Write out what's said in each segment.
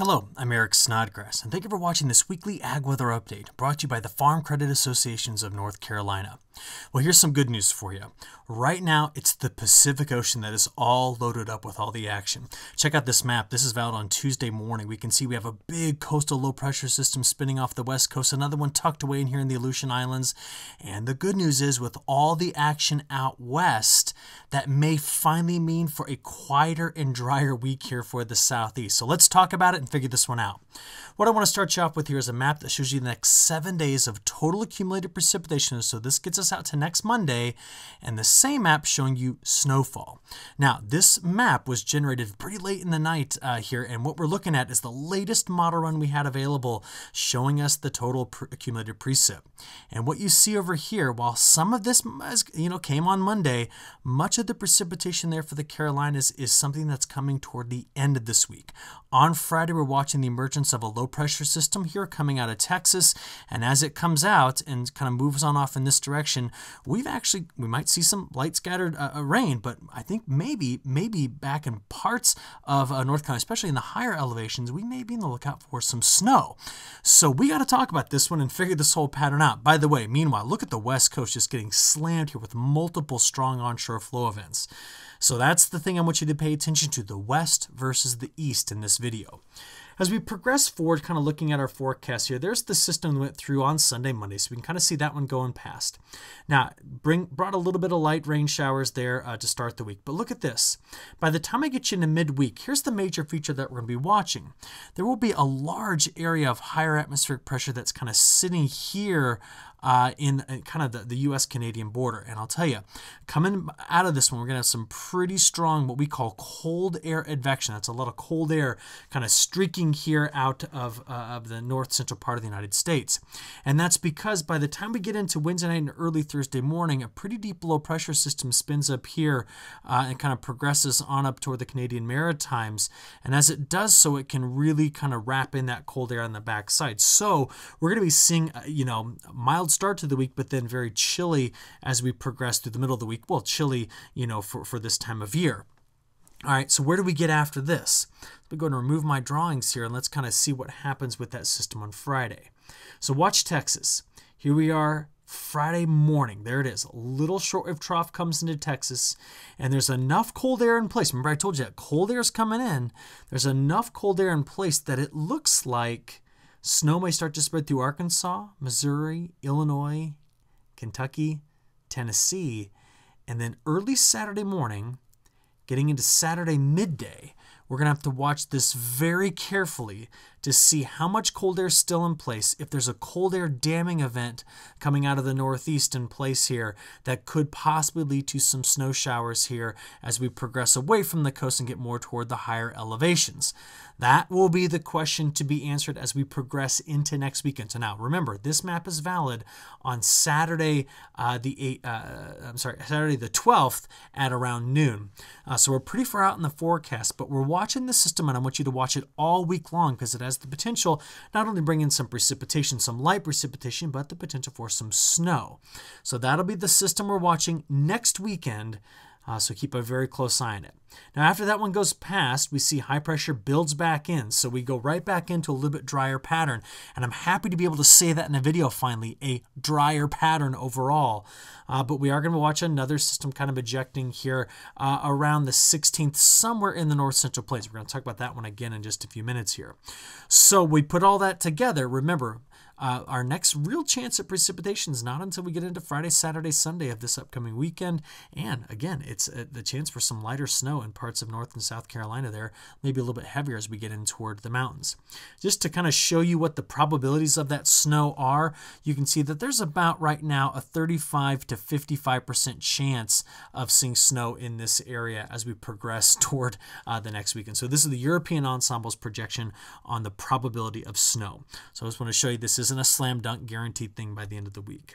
Hello, I'm Eric Snodgrass, and thank you for watching this weekly Ag Weather Update brought to you by the Farm Credit Associations of North Carolina. Well, here's some good news for you. Right now, it's the Pacific Ocean that is all loaded up with all the action. Check out this map. This is out on Tuesday morning. We can see we have a big coastal low pressure system spinning off the west coast, another one tucked away in here in the Aleutian Islands. And the good news is with all the action out west, that may finally mean for a quieter and drier week here for the southeast. So let's talk about it and figure this one out. What I want to start you off with here is a map that shows you the next 7 days of total accumulated precipitation. So this gets us out to next Monday, and the same map showing you snowfall. Now, this map was generated pretty late in the night here, and what we're looking at is the latest model run we had available showing us the total accumulated precip. And what you see over here, while some of this came on Monday, much of the precipitation there for the Carolinas is something that's coming toward the end of this week. On Friday, we're watching the emergence of a low pressure system here coming out of Texas, and as it comes out and kind of moves on off in this direction, we might see some light scattered rain, but I think maybe back in parts of North Carolina, especially in the higher elevations, we may be in the lookout for some snow. So we got to talk about this one and figure this whole pattern out. By the way, meanwhile, look at the west coast just getting slammed here with multiple strong onshore flow events. So that's the thing I want you to pay attention to, the west versus the east in this video. As we progress forward, kind of looking at our forecast here, there's the system that went through on Sunday, Monday, so we can kind of see that one going past. Now, brought a little bit of light rain showers there to start the week. But look at this. By the time I get you into midweek, here's the major feature that we're going to be watching. There will be a large area of higher atmospheric pressure that's kind of sitting here in kind of the U.S.-Canadian border. And I'll tell you, coming out of this one, we're going to have some pretty strong, what we call cold air advection. That's a lot of cold air kind of streaking here out of the north central part of the United States. And that's because by the time we get into Wednesday night and early Thursday morning, a pretty deep low pressure system spins up here and kind of progresses on up toward the Canadian Maritimes. And as it does so, it can really kind of wrap in that cold air on the backside. So we're going to be seeing, mild start to the week, but then very chilly as we progress through the middle of the week. Well, chilly, for this time of year. All right, so where do we get after this? I'm going to remove my drawings here and let's kind of see what happens with that system on Friday. So watch Texas. Here we are Friday morning. There it is. A little shortwave trough comes into Texas, and there's enough cold air in place. Remember I told you that cold air is coming in. There's enough cold air in place that it looks like snow may start to spread through Arkansas, Missouri, Illinois, Kentucky, Tennessee, and then early Saturday morning, getting into Saturday midday, we're going to have to watch this very carefully to see how much cold air is still in place. If there's a cold air damming event coming out of the northeast in place here, that could possibly lead to some snow showers here as we progress away from the coast and get more toward the higher elevations. That will be the question to be answered as we progress into next weekend. So now, remember, this map is valid on Saturday, Saturday the 12th at around noon. So we're pretty far out in the forecast, but we're watching the system, and I want you to watch it all week long because it has the potential not only bring in some precipitation, some light precipitation, but the potential for some snow. So that'll be the system we're watching next weekend. So keep a very close eye on it. Now, after that one goes past, we see high pressure builds back in. So we go right back into a little bit drier pattern. And I'm happy to be able to say that in a video finally, a drier pattern overall. But we are going to watch another system kind of ejecting here around the 16th, somewhere in the north central plains. We're going to talk about that one again in just a few minutes here. So we put all that together. Remember, our next real chance at precipitation is not until we get into Friday, Saturday, Sunday of this upcoming weekend. And again, it's the chance for some lighter snow in parts of North and South Carolina there, maybe a little bit heavier as we get in toward the mountains. Just to kind of show you what the probabilities of that snow are, you can see that there's about right now a 35 to 55% chance of seeing snow in this area as we progress toward the next weekend. So this is the European Ensemble's projection on the probability of snow. So I just want to show you this isn't a slam dunk guaranteed thing by the end of the week.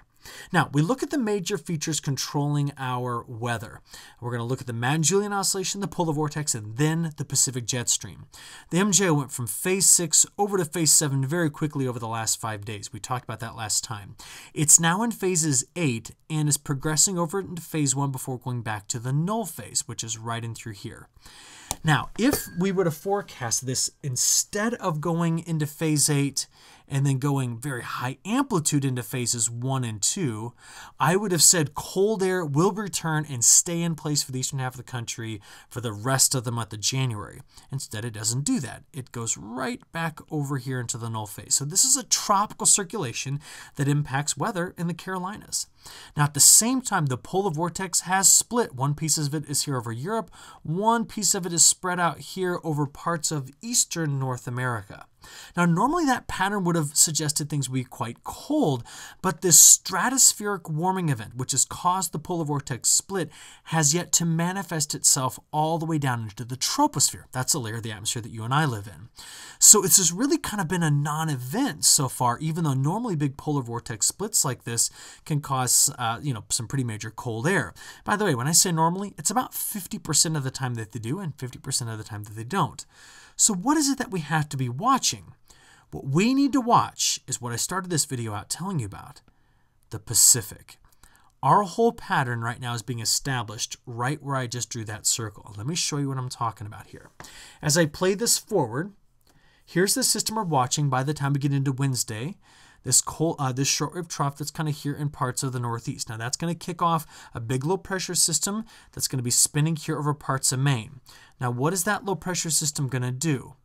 Now, we look at the major features controlling our weather. We're going to look at the Madden-Julian Oscillation, the polar vortex, and then the Pacific jet stream. The MJO went from phase 6 over to phase 7 very quickly over the last 5 days. We talked about that last time. It's now in phases 8 and is progressing over into phase 1 before going back to the null phase, which is right in through here. Now, if we were to forecast this instead of going into phase 8 and then going very high amplitude into phases 1 and 2, I would have said cold air will return and stay in place for the eastern half of the country for the rest of the month of January. Instead, it doesn't do that. It goes right back over here into the null phase. So this is a tropical circulation that impacts weather in the Carolinas. Now, at the same time, the polar vortex has split. One piece of it is here over Europe. One piece of it is spread out here over parts of eastern North America. Now, normally that pattern would have suggested things would be quite cold, but this stratospheric warming event, which has caused the polar vortex split, has yet to manifest itself all the way down into the troposphere. That's a layer of the atmosphere that you and I live in. So it's just really kind of been a non-event so far, even though normally big polar vortex splits like this can cause some pretty major cold air. By the way, when I say normally, it's about 50% of the time that they do and 50% of the time that they don't. So what is it that we have to be watching? What we need to watch is what I started this video out telling you about, the Pacific. Our whole pattern right now is being established right where I just drew that circle. Let me show you what I'm talking about here. As I play this forward, here's the system we're watching by the time we get into Wednesday. This shortwave trough that's kind of here in parts of the Northeast. Now that's going to kick off a big low pressure system that's going to be spinning here over parts of Maine. Now what is that low pressure system going to do?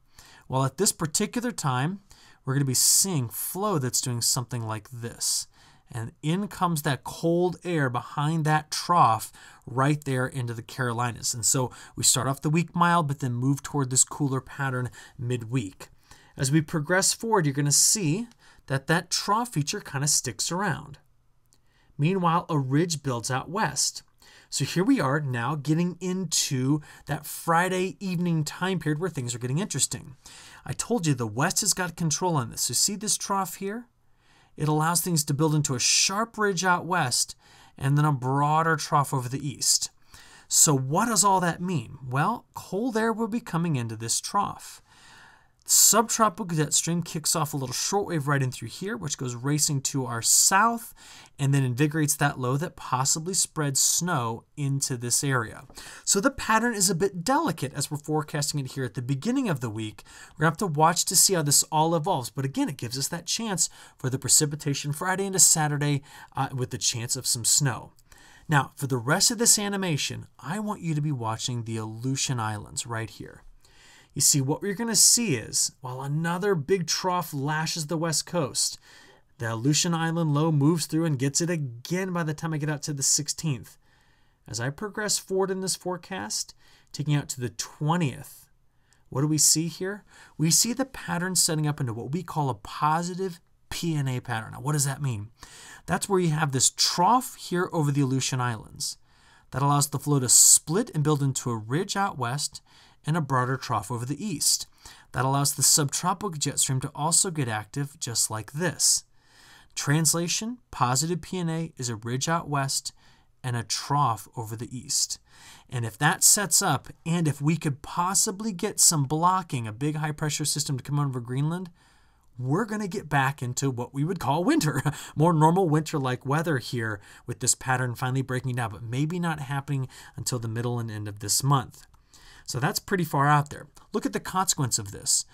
Well, at this particular time, we're going to be seeing flow that's doing something like this. And in comes that cold air behind that trough right there into the Carolinas. And so we start off the week mild, but then move toward this cooler pattern midweek. As we progress forward, you're going to see that trough feature kind of sticks around. Meanwhile, a ridge builds out west. So here we are now getting into that Friday evening time period where things are getting interesting. I told you the west has got control on this. So see this trough here? It allows things to build into a sharp ridge out west and then a broader trough over the east. So what does all that mean? Well, cold air will be coming into this trough. Subtropical jet stream kicks off a little shortwave right in through here, which goes racing to our south and then invigorates that low that possibly spreads snow into this area. So the pattern is a bit delicate as we're forecasting it here at the beginning of the week. We're going to have to watch to see how this all evolves. But again, it gives us that chance for the precipitation Friday into Saturday with the chance of some snow. Now, for the rest of this animation, I want you to be watching the Aleutian Islands right here. You see, what we're going to see is, while another big trough lashes the west coast, the Aleutian Island low moves through and gets it again by the time I get out to the 16th. As I progress forward in this forecast, taking out to the 20th, what do we see here? We see the pattern setting up into what we call a positive P&A pattern. Now, what does that mean? That's where you have this trough here over the Aleutian Islands that allows the flow to split and build into a ridge out west and a broader trough over the east. That allows the subtropical jet stream to also get active just like this. Translation, positive P&A is a ridge out west and a trough over the east. And if that sets up, and if we could possibly get some blocking, a big high pressure system to come over Greenland, we're going to get back into what we would call winter, more normal winter-like weather here with this pattern finally breaking down, but maybe not happening until the middle and end of this month. So that's pretty far out there. Look at the consequence of this.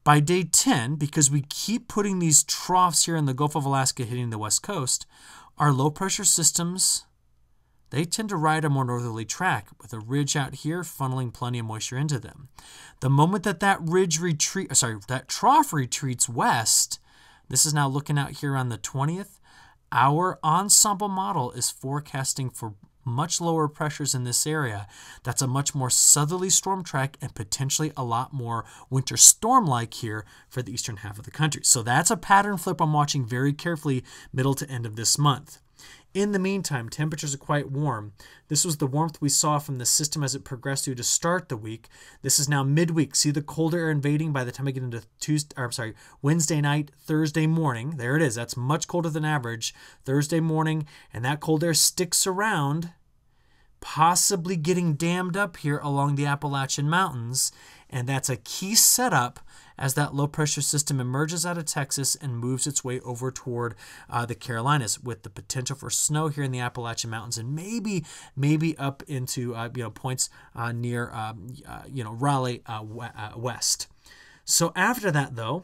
By day 10, because we keep putting these troughs here in the Gulf of Alaska hitting the west coast, our low pressure systems, they tend to ride a more northerly track with a ridge out here funneling plenty of moisture into them. The moment that that trough retreats west, this is now looking out here on the 20th, our ensemble model is forecasting for much lower pressures in this area. That's a much more southerly storm track and potentially a lot more winter storm-like here for the eastern half of the country. So that's a pattern flip I'm watching very carefully middle to end of this month. In the meantime, temperatures are quite warm. This was the warmth we saw from the system as it progressed through to start the week. This is now midweek. See the colder air invading by the time I get into Wednesday night, Thursday morning. There it is. That's much colder than average. Thursday morning, and that cold air sticks around, possibly getting dammed up here along the Appalachian Mountains, and that's a key setup as that low pressure system emerges out of Texas and moves its way over toward the Carolinas, with the potential for snow here in the Appalachian Mountains and maybe up into points near Raleigh west. So after that, though,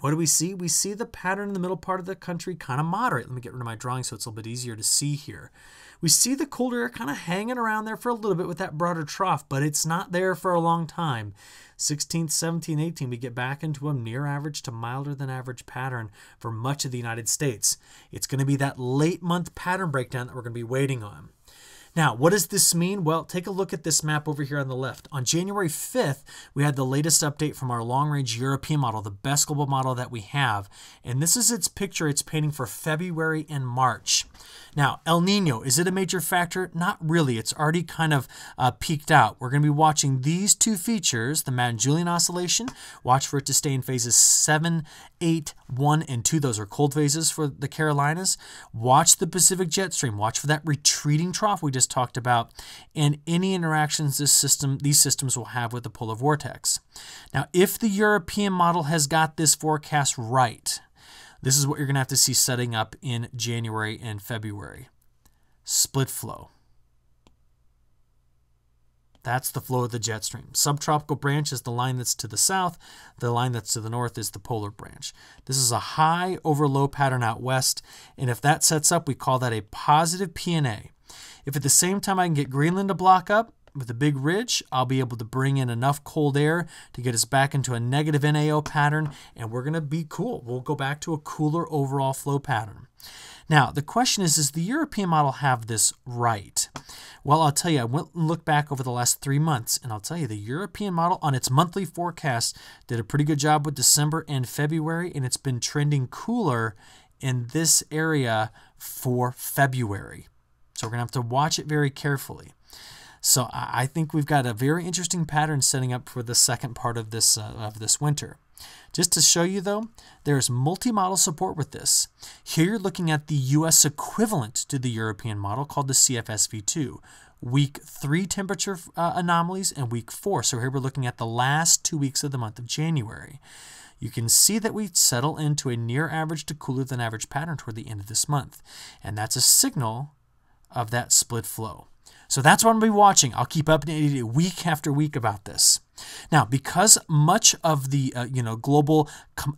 what do we see? We see the pattern in the middle part of the country kind of moderate. Let me get rid of my drawing so it's a little bit easier to see here. We see the colder air kind of hanging around there for a little bit with that broader trough, but it's not there for a long time. 16th, 17th, 18th, we get back into a near average to milder than average pattern for much of the United States. It's going to be that late month pattern breakdown that we're going to be waiting on. Now, what does this mean? Well, take a look at this map over here on the left. On January 5th, we had the latest update from our long-range European model, the best global model that we have. And this is its picture it's painting for February and March. Now, El Nino, is it a major factor? Not really. It's already kind of peaked out. We're going to be watching these two features, the Madden-Julian Oscillation. Watch for it to stay in phases 7, 8, 1, and 2. Those are cold phases for the Carolinas. Watch the Pacific jet stream. Watch for that retreating trough we just talked about, and any interactions these systems will have with the polar vortex. Now, if the European model has got this forecast right, this is what you're going to have to see setting up in January and February. Split flow. That's the flow of the jet stream. Subtropical branch is the line that's to the south. The line that's to the north is the polar branch. This is a high over low pattern out west, and if that sets up, we call that a positive PNA. If at the same time I can get Greenland to block up with a big ridge, I'll be able to bring in enough cold air to get us back into a negative NAO pattern, and we're going to be cool. We'll go back to a cooler overall flow pattern. Now, the question is, does the European model have this right? Well, I'll tell you, I went and looked back over the last 3 months, and I'll tell you, the European model on its monthly forecast did a pretty good job with December and February, and it's been trending cooler in this area for February. So we're going to have to watch it very carefully. So I think we've got a very interesting pattern setting up for the second part of this winter. Just to show you, though, there's multi-model support with this. Here you're looking at the U.S. equivalent to the European model called the CFSV2. Week 3 temperature anomalies and week 4. So here we're looking at the last 2 weeks of the month of January. You can see that we settle into a near average to cooler than average pattern toward the end of this month. And that's a signal of that split flow. So that's what I'm going to be watching. I'll keep updated week after week about this. Now, because much of the global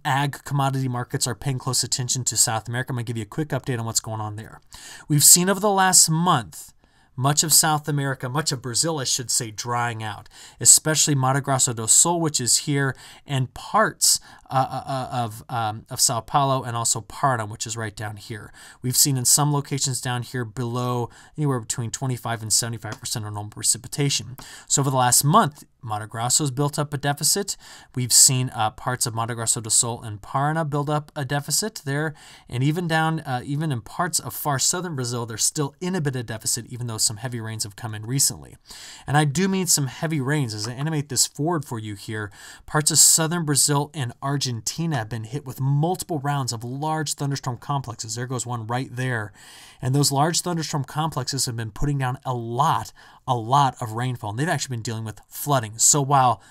ag commodity markets are paying close attention to South America, I'm going to give you a quick update on what's going on there. We've seen over the last month much of South America, much of Brazil, I should say, drying out, especially Mato Grosso do Sul, which is here, and parts of Sao Paulo, and also Paraná, which is right down here. We've seen in some locations down here below anywhere between 25 and 75% of normal precipitation. So over the last month, Mato Grosso's built up a deficit. We've seen parts of Mato Grosso do Sul and Paraná build up a deficit there, and even down, even in parts of far southern Brazil, there's still in a bit of deficit, even though some heavy rains have come in recently. And I do mean some heavy rains. As I animate this forward for you here, parts of southern Brazil and Argentina have been hit with multiple rounds of large thunderstorm complexes. There goes one right there. And those large thunderstorm complexes have been putting down a lot of rainfall. And they've actually been dealing with flooding. So while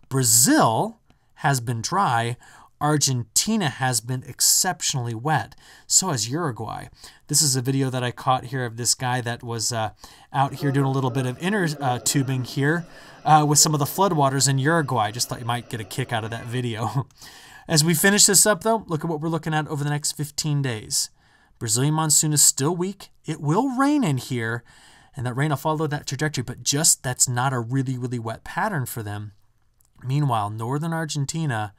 Brazil has been dry, Argentina has been exceptionally wet. So has Uruguay. This is a video that I caught here of this guy that was out here doing a little bit of inner tubing here with some of the floodwaters in Uruguay. Just thought you might get a kick out of that video. As we finish this up, though, look at what we're looking at over the next 15 days. Brazilian monsoon is still weak. It will rain in here, and that rain will follow that trajectory, but just that's not a really, really wet pattern for them. Meanwhile, northern Argentina,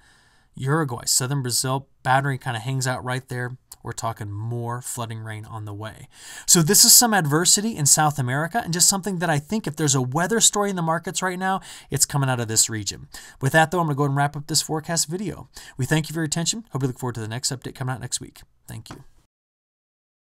Uruguay, southern Brazil, boundary kind of hangs out right there. We're talking more flooding rain on the way. So this is some adversity in South America, and just something that I think if there's a weather story in the markets right now, it's coming out of this region. With that, though, I'm going to go ahead and wrap up this forecast video. We thank you for your attention. Hope you look forward to the next update coming out next week. Thank you.